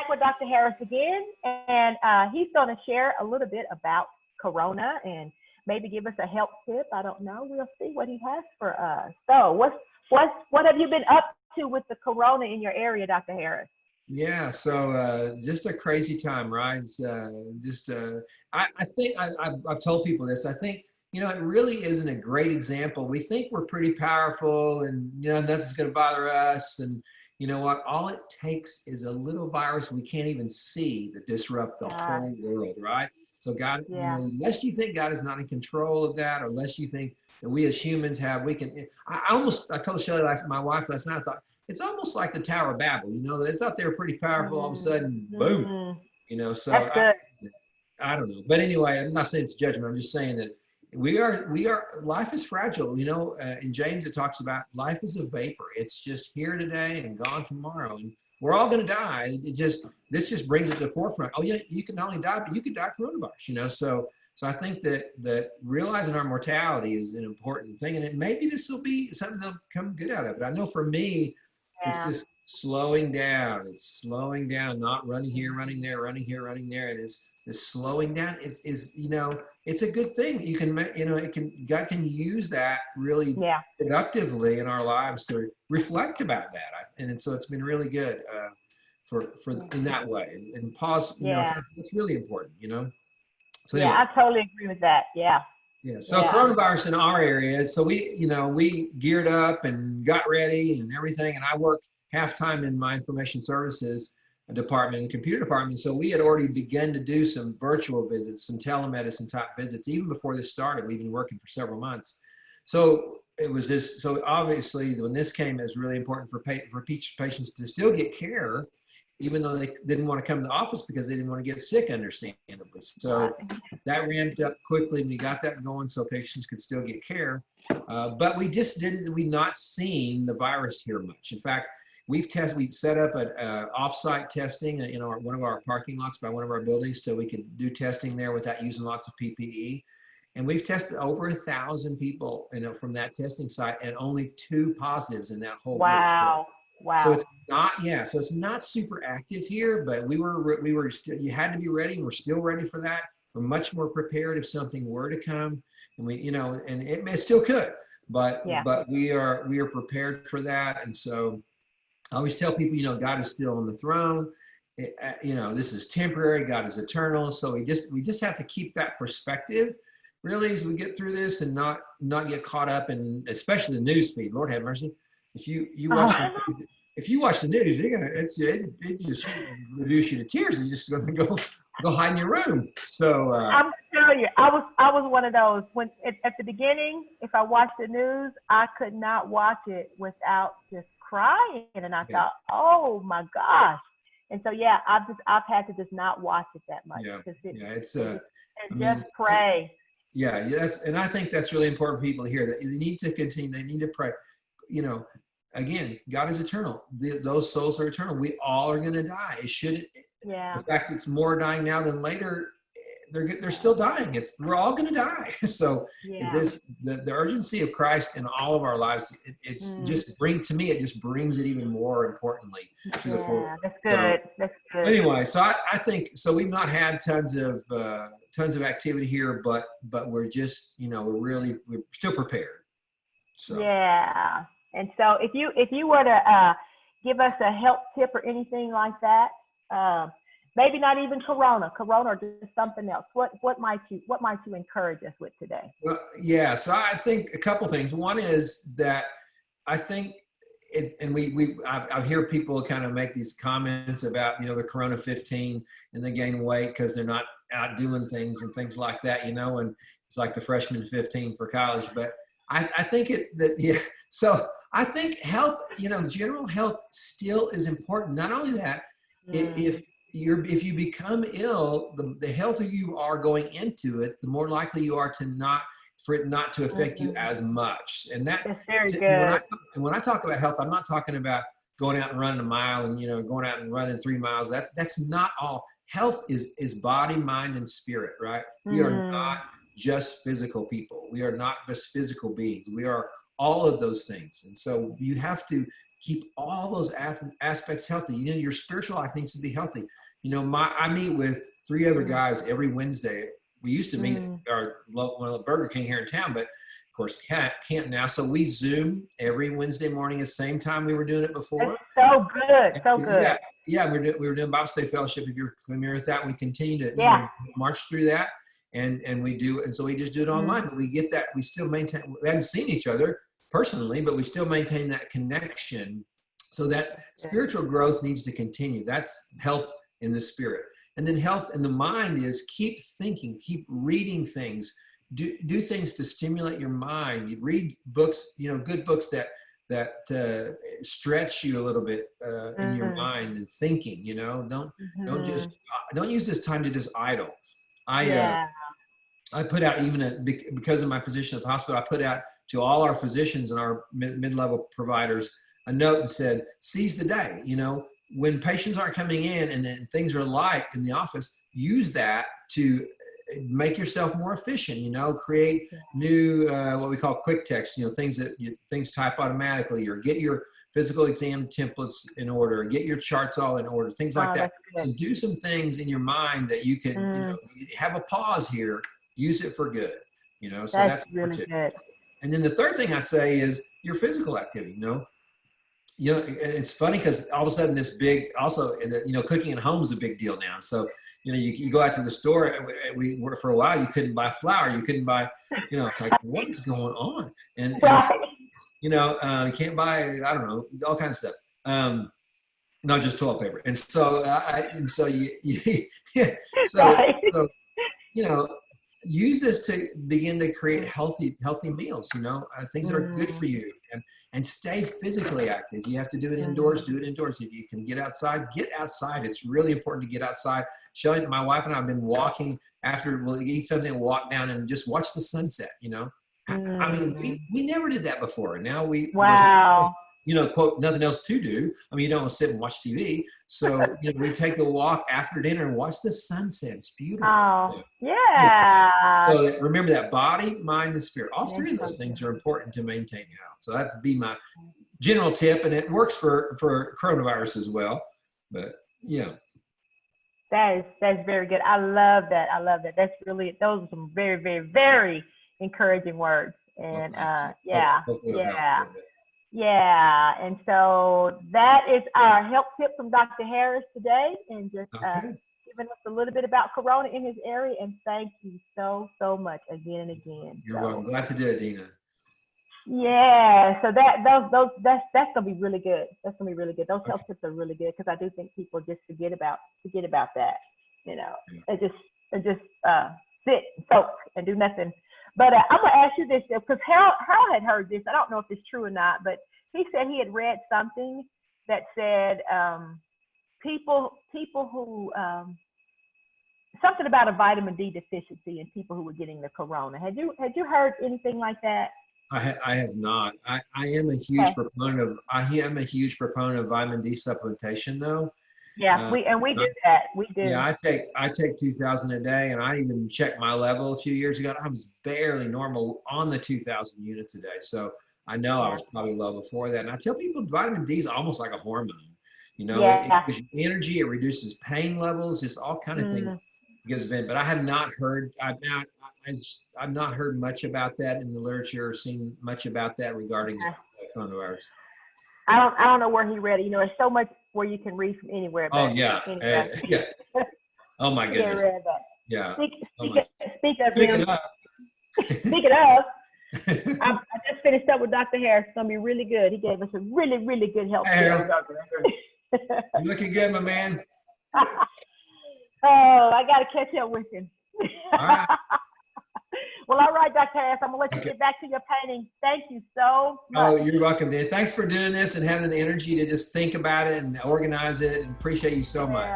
back with Dr. Harris again, and he's going to share a little bit about Corona and maybe give us a health tip. I don't know. We'll see what he has for us. So, what have you been up to with the Corona in your area, Dr. Harris? Yeah, so just a crazy time, right? It's, I think I've told people this. I think, it really isn't a great example. We think we're pretty powerful and, nothing's going to bother us. And you know what? All it takes is a little virus we can't even see to disrupt the whole world, right? So God, unless you think God is not in control of that, or unless you think that we as humans I told Shelly my wife last night, I thought, it's almost like the Tower of Babel. They thought they were pretty powerful. All of a sudden, boom. So I don't know. But anyway, I'm not saying it's judgment. I'm just saying that life is fragile. In James, it talks about life is a vapor. It's just here today and gone tomorrow. And we're all going to die. This just brings it to the forefront. Oh yeah, you can not only die, but you could die coronavirus, So I think that realizing our mortality is an important thing. And maybe this will be something that'll come good out of it. I know for me, it's just slowing down. It's slowing down, not running here, running there, running here, running there. And this slowing down is it's a good thing. You can, God can use that really productively in our lives to reflect about that. And so it's been really good for in that way. And pause, it's really important, So anyway. I totally agree with that. Yeah. Yeah. So coronavirus in our area. So we geared up and got ready and everything. And I worked half-time in my information services department and computer department. So we had already begun to do some virtual visits, some telemedicine type visits. Even before this started, we've been working for several months. So it was this. So obviously, when this came, it was really important for patients to still get care, even though they didn't want to come to the office because they didn't want to get sick, understandably. So that ramped up quickly and we got that going so patients could still get care. But we've not seen the virus here much. In fact, we set up an off-site testing in one of our parking lots by one of our buildings so we could do testing there without using lots of PPE. And we've tested over 1,000 people from that testing site and only 2 positives in that whole group. Wow. So it's not super active here, but we were still, you had to be ready, and we're still ready for that. We're much more prepared if something were to come, and and it still could, but we are prepared for that. And so I always tell people, God is still on the throne. This is temporary, God is eternal. So we just have to keep that perspective really as we get through this and not get caught up in, especially the news feed. Lord have mercy. If you watch the news, it just reduce you to tears. You're just going to go hide in your room. So I'm gonna tell you, I was one of those when at the beginning, if I watched the news, I could not watch it without just crying, and I thought, oh my gosh. And so I've had to just not watch it that much. Just pray. And I think that's really important for people to hear, that they need to continue. They need to pray. Again, God is eternal. Those souls are eternal. We all are going to die. It shouldn't. The fact it's more dying now than later, they're still dying. We're all going to die. So the urgency of Christ in all of our lives, it just brings it even more importantly to the forefront. That's good. That's good. Anyway, so I think so. We've not had tons of activity here, but we're just we're still prepared. So. Yeah. And so if you were to give us a health tip or anything like that, maybe not even Corona or just something else, what might you encourage us with today? Well, so I think a couple things. One is that I think I hear people kind of make these comments about the Corona 15 and they gain weight because they're not out doing things and things like that, and it's like the freshman 15 for college. But I think so I think health, general health still is important. Not only that, if you become ill, the healthier you are going into it, the more likely you are for it not to affect you as much. And that's very good. When I talk about health, I'm not talking about going out and running a mile and going out and running 3 miles. That's not all. Health is body, mind, and spirit, right? We are not just physical people. We are not just physical beings. We are all of those things. And so you have to keep all those aspects healthy. You know, your spiritual life needs to be healthy. You know, I meet with 3 other guys every Wednesday. We used to meet at our local Burger King here in town, but of course can't now. So we Zoom every Wednesday morning at the same time we were doing it before. It's so good, so good. Yeah, we were doing Bible Study Fellowship. If you're familiar with that, we continue to march through that, and we do, and so we just do it online. But we get that, we still maintain. We haven't seen each other personally, but we still maintain that connection. So that spiritual growth needs to continue. That's health in the spirit. And then health in the mind is keep thinking, keep reading things, do things to stimulate your mind. You read books, you know, good books that stretch you a little bit in your mind and thinking. You know, don't use this time to just idle. I put out, even because of my position at the hospital, I put out to all our physicians and our mid-level providers a note and said, seize the day. You know, when patients aren't coming in and things are light in the office, use that to make yourself more efficient. You know, create new what we call quick text. You know, things type automatically, or get your physical exam templates in order, get your charts all in order, things like that. So do some things in your mind that you can you know, have a pause here, use it for good. You know, so that's really good. And then the third thing I'd say is your physical activity. You know, it's funny because all of a sudden this big, also, you know, cooking at home is a big deal now. So, you know, you go out to the store, we were, for a while, you couldn't buy flour, you couldn't buy, you know, it's like, what is going on? And so, you know, you can't buy, I don't know, all kinds of stuff. Not just toilet paper. And so, so you know, use this to begin to create healthy meals, you know, things that are good for you, and stay physically active. You have to do it indoors, do it indoors. If you can get outside, get outside. It's really important to get outside. Shelly, my wife and I have been walking after we'll eat something and walk down and just watch the sunset, you know. I mean, we never did that before. And now you know, quote, nothing else to do. I mean, you don't want to sit and watch TV. So, you know, we take the walk after dinner and watch the sunset. It's beautiful. Oh, yeah. So remember that body, mind, and spirit. All 3 of those things are important to maintain health. So that would be my general tip. And it works for coronavirus as well. But, yeah. That's very good. I love that. That's really, those are some very, very, very encouraging words. And yeah, and so that is our health tip from Dr. Harris today, and just giving us a little bit about Corona in his area. And thank you so much again and again. You're welcome. Glad to do it, Dina. Yeah, so that's gonna be really good. That's gonna be really good. Those health tips are really good, because I do think people just forget about that. You know, and just sit and soak and do nothing. But I'm gonna ask you this, because Harold had heard this. I don't know if it's true or not, but he said he had read something that said people who something about a vitamin D deficiency in people who were getting the corona. Had you heard anything like that? I have not. I am a huge proponent of vitamin D supplementation, though. Yeah, we do that. We do. Yeah, I take 2,000 a day, and I even checked my level a few years ago. I was barely normal on the 2,000 units a day, so I know I was probably low before that. And I tell people vitamin D is almost like a hormone. You know, it gives you energy, it reduces pain levels, just all kind of things. But I have not heard. I've not heard much about that in the literature, or seen much about that regarding coronavirus. I don't know where he read it. You know, there's so much where you can read from anywhere. Oh yeah, yeah. Oh my goodness. Yeah. Speak of. I just finished up with Dr. Harris. It's gonna be really good. He gave us a really, really good help. You're looking good, my man. Oh, I gotta catch up with him. All right. Well, all right, Dr. Harris, I'm going to let you get back to your painting. Thank you so much. Oh, you're welcome, Dan. Thanks for doing this and having the energy to just think about it and organize it, and appreciate you so much.